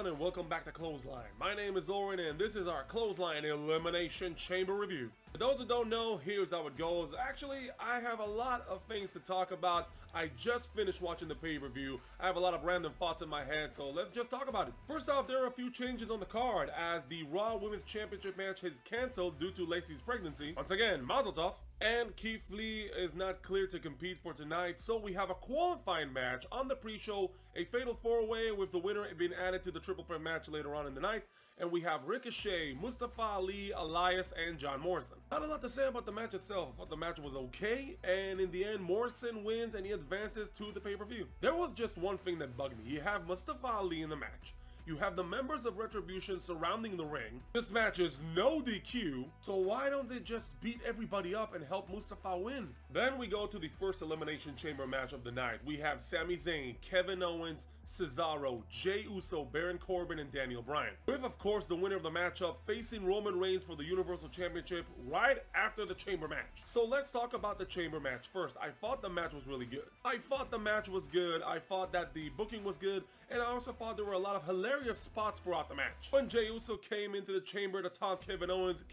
everyone, and welcome back to Clothesline. My name is Orton, and this is our Clothesline Elimination Chamber review. For those who don't know, here's how it goes. Actually, I have a lot of things to talk about. I just finished watching the pay-per-view. I have a lot of random thoughts in my head, so let's just talk about it. First off, there are a few changes on the card, as the Raw Women's Championship match is cancelled due to Lacey's pregnancy. Once again, mazel tov. And Keith Lee is not clear to compete for tonight, so we have a qualifying match on the pre-show, a fatal four-way with the winner being added to the triple threat match later on in the night, and we have Ricochet, Mustafa Ali, Elias, and John Morrison. Not a lot to say about the match itself. I thought the match was okay, and in the end, Morrison wins and he advances to the pay-per-view. There was just one thing that bugged me. You have Mustafa Ali in the match. You have the members of Retribution surrounding the ring. This match is no DQ, so why don't they just beat everybody up and help Mustafa win? Then we go to the first Elimination Chamber match of the night. We have Sami Zayn, Kevin Owens, Cesaro, Jey Uso, Baron Corbin, and Daniel Bryan. With, of course, the winner of the matchup facing Roman Reigns for the Universal Championship right after the Chamber match. So let's talk about the Chamber match first. I thought the match was really good. I thought that the booking was good, and I also thought there were a lot of hilarious spots throughout the match. When Jey Uso came into the chamber to taunt Kevin Owens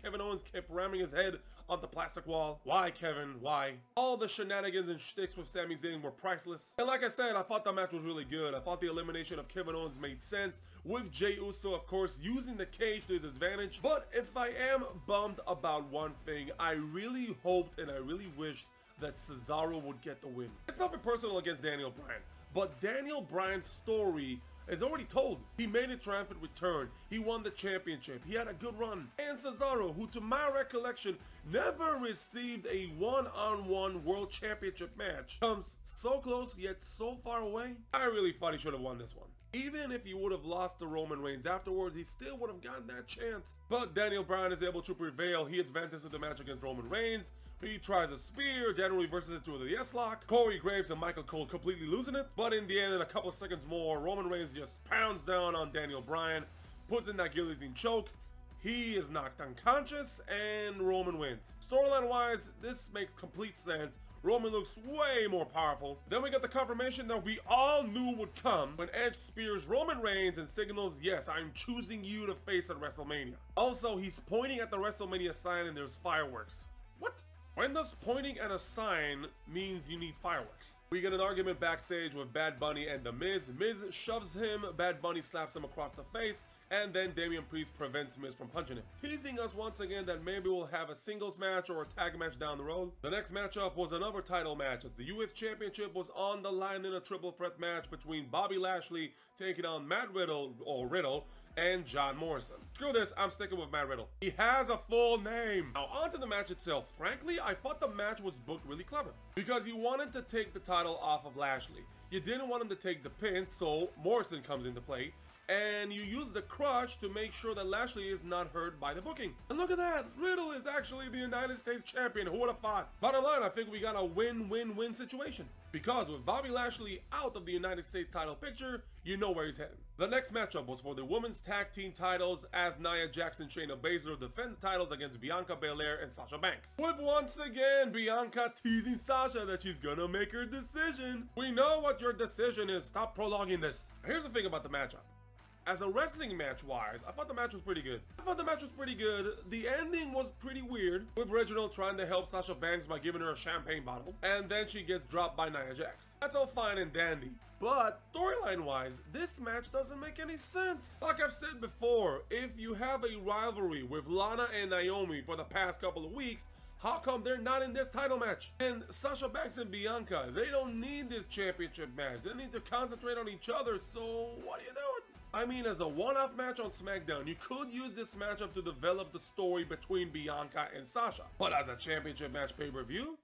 kept ramming his head on the plastic wall. Why, Kevin? Why? All the shenanigans and shticks with Sami Zayn were priceless. And like I said, I thought the match was really good. I thought the elimination of Kevin Owens made sense, with Jey Uso, of course, using the cage to his advantage. But if I am bummed about one thing, I really hoped and I really wished that Cesaro would get the win. It's nothing personal against Daniel Bryan, but Daniel Bryan's story is already told. He made a triumphant return. He won the championship. He had a good run. And Cesaro, who to my recollection never received a one-on-one world championship match, comes so close yet so far away. I really thought he should have won this one. Even if he would have lost to Roman Reigns afterwards, he still would have gotten that chance. But Daniel Bryan is able to prevail. He advances to the match against Roman Reigns. He tries a spear, Daniel reverses it to the yes-lock. Corey Graves and Michael Cole completely losing it. But in the end, in a couple seconds more, Roman Reigns just pounds down on Daniel Bryan, puts in that guillotine choke. He is knocked unconscious, and Roman wins. Storyline-wise, this makes complete sense. Roman looks way more powerful. Then we get the confirmation that we all knew would come when Edge spears Roman Reigns and signals, yes, I'm choosing you to face at WrestleMania. Also, he's pointing at the WrestleMania sign and there's fireworks. What? When does pointing at a sign means you need fireworks? We get an argument backstage with Bad Bunny and The Miz. Miz shoves him, Bad Bunny slaps him across the face, and then Damian Priest prevents Miz from punching him, teasing us once again that maybe we'll have a singles match or a tag match down the road. The next matchup was another title match, as the US Championship was on the line in a triple threat match between Bobby Lashley taking on Matt Riddle, and John Morrison. Screw this, I'm sticking with Matt Riddle. He has a full name. Now on to the match itself. Frankly, I thought the match was booked really clever, because you wanted to take the title off of Lashley. You didn't want him to take the pin, so Morrison comes into play. And you use the crush to make sure that Lashley is not hurt by the booking. And look at that, Riddle is actually the United States champion. Who would have thought? Bottom line, I think we got a win-win-win situation. Because with Bobby Lashley out of the United States title picture, you know where he's heading. The next matchup was for the women's tag team titles, as Nia Jax and Shayna Baszler defend the titles against Bianca Belair and Sasha Banks. With once again, Bianca teasing Sasha that she's gonna make her decision. We know what your decision is. Stop prolonging this. Here's the thing about the matchup. As a wrestling match-wise, I thought the match was pretty good. The ending was pretty weird, with Reginald trying to help Sasha Banks by giving her a champagne bottle, and then she gets dropped by Nia Jax. That's all fine and dandy, but storyline-wise, this match doesn't make any sense. Like I've said before, if you have a rivalry with Lana and Naomi for the past couple of weeks, how come they're not in this title match? And Sasha Banks and Bianca, they don't need this championship match. They need to concentrate on each other, so what are you doing? I mean, as a one-off match on Smackdown, you could use this matchup to develop the story between Bianca and Sasha. But as a championship match pay-per-view,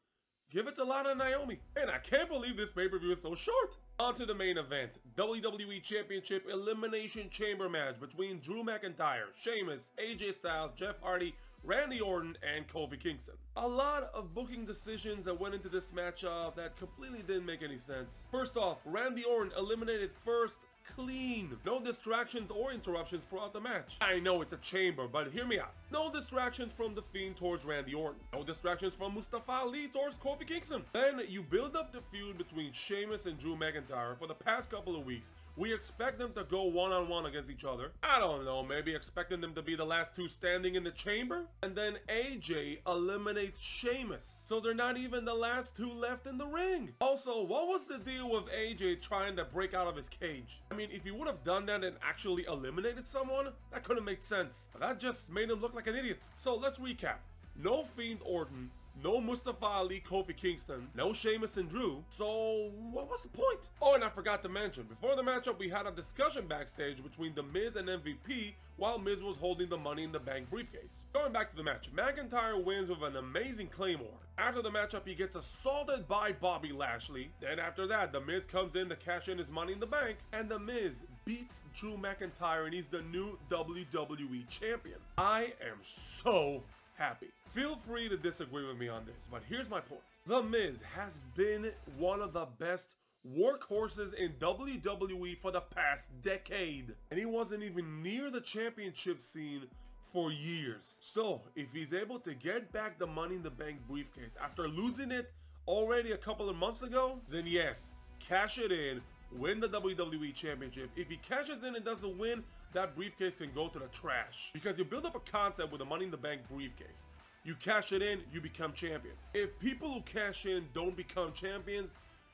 give it to Lana and Naomi. And I can't believe this pay-per-view is so short. On to the main event, WWE Championship Elimination Chamber match between Drew McIntyre, Sheamus, AJ Styles, Jeff Hardy, Randy Orton, and Kofi Kingston. A lot of booking decisions that went into this matchup that completely didn't make any sense. First off, Randy Orton eliminated first, clean. No distractions or interruptions throughout the match. I know it's a chamber, but hear me out. No distractions from The Fiend towards Randy Orton. No distractions from Mustafa Ali towards Kofi Kingston. Then you build up the feud between Sheamus and Drew McIntyre for the past couple of weeks. We expect them to go one-on-one against each other. I don't know, maybe expecting them to be the last two standing in the chamber? And then AJ eliminates Sheamus. So they're not even the last two left in the ring. Also, what was the deal with AJ trying to break out of his cage? I mean, if he would have done that and actually eliminated someone, that could have made sense. But that just made him look like an idiot. So let's recap. No Fiend Orton. No Mustafa Ali, Kofi Kingston, no Sheamus and Drew, so what was the point? Oh, and I forgot to mention, before the matchup we had a discussion backstage between The Miz and MVP while Miz was holding the Money in the Bank briefcase. Going back to the match, McIntyre wins with an amazing Claymore. After the matchup he gets assaulted by Bobby Lashley, then after that The Miz comes in to cash in his Money in the Bank, and The Miz beats Drew McIntyre and he's the new WWE Champion. I am so happy. Feel free to disagree with me on this, but here's my point. The Miz has been one of the best workhorses in WWE for the past decade, and he wasn't even near the championship scene for years. So if he's able to get back the Money in the Bank briefcase after losing it already a couple of months ago, then yes, cash it in, win the WWE Championship. If he cashes in and doesn't win, that briefcase can go to the trash. Because you build up a concept with a Money in the Bank briefcase. You cash it in, you become champion. If people who cash in don't become champions,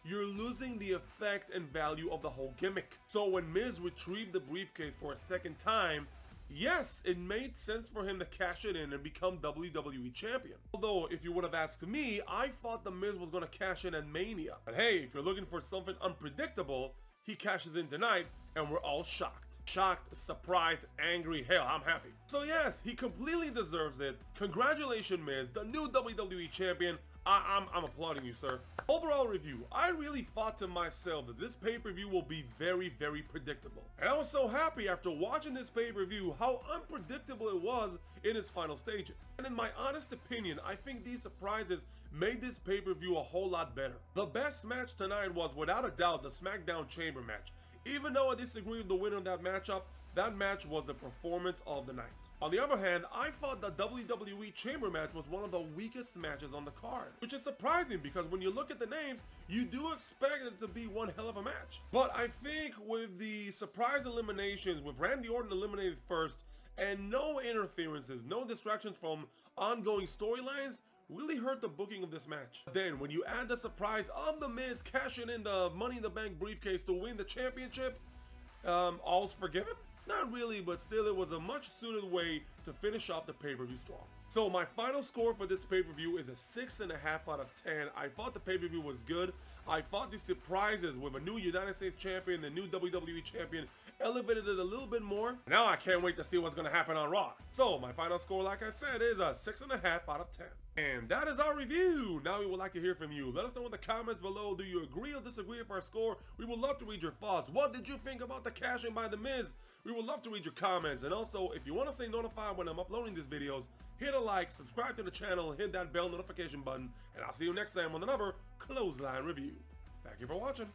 you're losing the effect and value of the whole gimmick. So when Miz retrieved the briefcase for a second time, yes, it made sense for him to cash it in and become WWE Champion. Although, if you would have asked me, I thought The Miz was going to cash in at Mania. But hey, if you're looking for something unpredictable, he cashes in tonight and we're all shocked. Shocked, surprised, angry, hell, I'm happy. So yes, he completely deserves it. Congratulations, Miz, the new WWE Champion. I'm applauding you, sir. Overall review, I really thought to myself that this pay-per-view will be very, very predictable. And I was so happy after watching this pay-per-view how unpredictable it was in its final stages. And in my honest opinion, I think these surprises made this pay-per-view a whole lot better. The best match tonight was without a doubt the Smackdown Chamber match. Even though I disagree with the winner of that matchup, that match was the performance of the night. On the other hand, I thought the WWE Chamber match was one of the weakest matches on the card, which is surprising because when you look at the names, you do expect it to be one hell of a match. But I think with the surprise eliminations, with Randy Orton eliminated first, and no interferences, no distractions from ongoing storylines, really hurt the booking of this match. Then when you add the surprise of The Miz cashing in the Money in the Bank briefcase to win the championship, all's forgiven? Not really, but still it was a much suited way to finish off the pay-per-view strong. So my final score for this pay-per-view is a 6.5 out of 10. I thought the pay-per-view was good. I thought the surprises with a new United States Champion, the new WWE Champion, elevated it a little bit more. Now I can't wait to see what's going to happen on Raw. So my final score, like I said, is a 6.5 out of 10. And that is our review. Now we would like to hear from you. Let us know in the comments below. Do you agree or disagree with our score? We would love to read your thoughts. What did you think about the cash-in by The Miz? We would love to read your comments. And also, if you want to stay notified when I'm uploading these videos, hit a like, subscribe to the channel, and hit that bell notification button. And I'll see you next time on another Clothesline review. Thank you for watching.